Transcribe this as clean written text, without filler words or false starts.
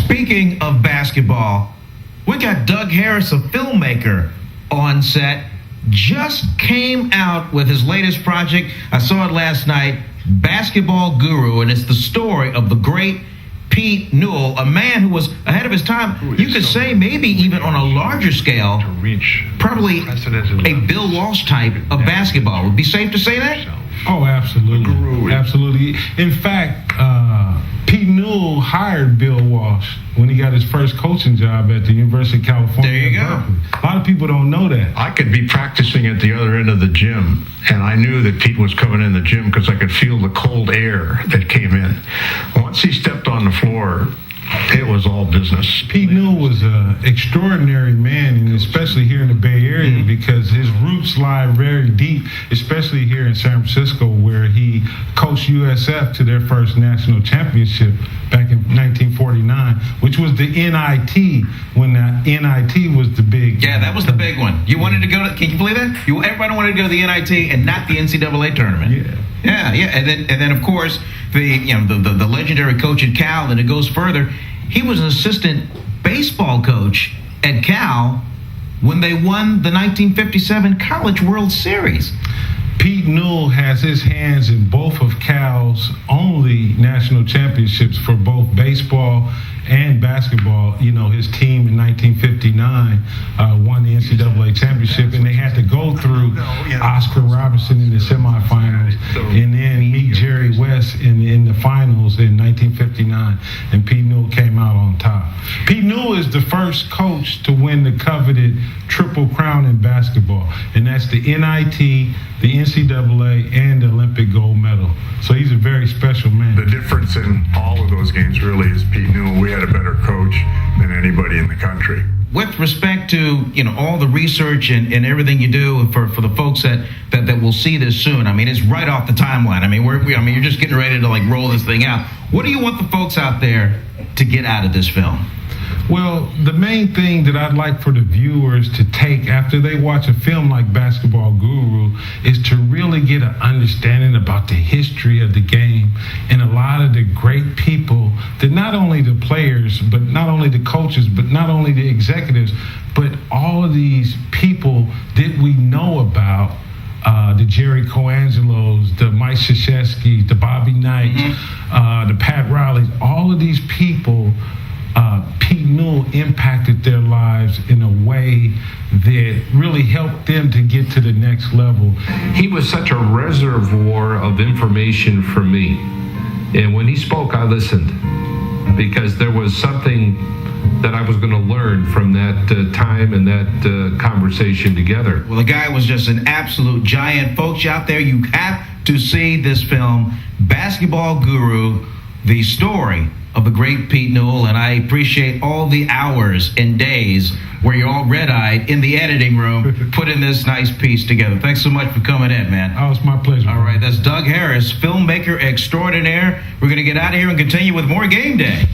Speaking of basketball, we got Doug Harris, a filmmaker, on set. Just came out with his latest project. I saw it last night, Basketball Guru, and it's the story of the great Pete Newell, a man who was ahead of his time. You could say maybe even on a larger scale, probably a Bill Walsh type of basketball. Would it be safe to say that? Oh, absolutely. Absolutely. In fact, Pete Newell hired Bill Walsh when he got his first coaching job at the University of California. There you go. A lot of people don't know that. I could be practicing at the other end of the gym, and I knew that Pete was coming in the gym because I could feel the cold air that came in. Once he stepped on the floor, it was all business. Pete Newell was an extraordinary man, and especially here in the Bay Area, because his roots lie very deep, especially here in San Francisco, where he coached USF to their first national championship back in 1949, which was the NIT, when the NIT was the big... Yeah, that was the big one. You wanted to go to... Can you believe that? Everybody wanted to go to the NIT and not the NCAA tournament. Yeah. And then of course, the legendary coach at Cal, and it goes further. He was an assistant baseball coach at Cal when they won the 1957 College World Series. Pete Newell has his hands in both of Cal's only national championships for both baseball and basketball. You know, his team in 1959 won the NCAA championship, and they had to go through Oscar Robertson in the semifinals and then meet Jerry West in the finals in 1959, and Pete Newell came out on top. Pete Newell is the first coach to win the coveted Triple Crown in basketball, and that's the NIT, the NCAA, and the Olympic gold medal. So he's a very special man. The difference in all of those games really is Pete Newell. We had a better coach than anybody in the country. With respect to all the research and everything you do for the folks that will see this soon, I mean, it's right off the timeline. I mean, you're just getting ready to roll this thing out. What do you want the folks out there to get out of this film? Well, the main thing that I'd like for the viewers to take after they watch a film like Basketball Guru is to really get an understanding about the history of the game and a lot of the great people that not only the players, but not only the coaches, but not only the executives, but all of these people that we know about. The Jerry Coangelos, the Mike Krzyzewskis, the Bobby Knights, the Pat Rileys, all of these people, Pete Newell impacted their lives in a way that really helped them to get to the next level. He was such a reservoir of information for me. And when he spoke, I listened, because there was something that I was going to learn from that time and that conversation together. Well, the guy was just an absolute giant. Folks out there, you have to see this film, Basketball Guru, the story of the great Pete Newell, and I appreciate all the hours and days where you're all red-eyed in the editing room putting this nice piece together. Thanks so much for coming in, man. Oh, it's my pleasure. All right, that's Doug Harris, filmmaker extraordinaire. We're going to get out of here and continue with more Game Day.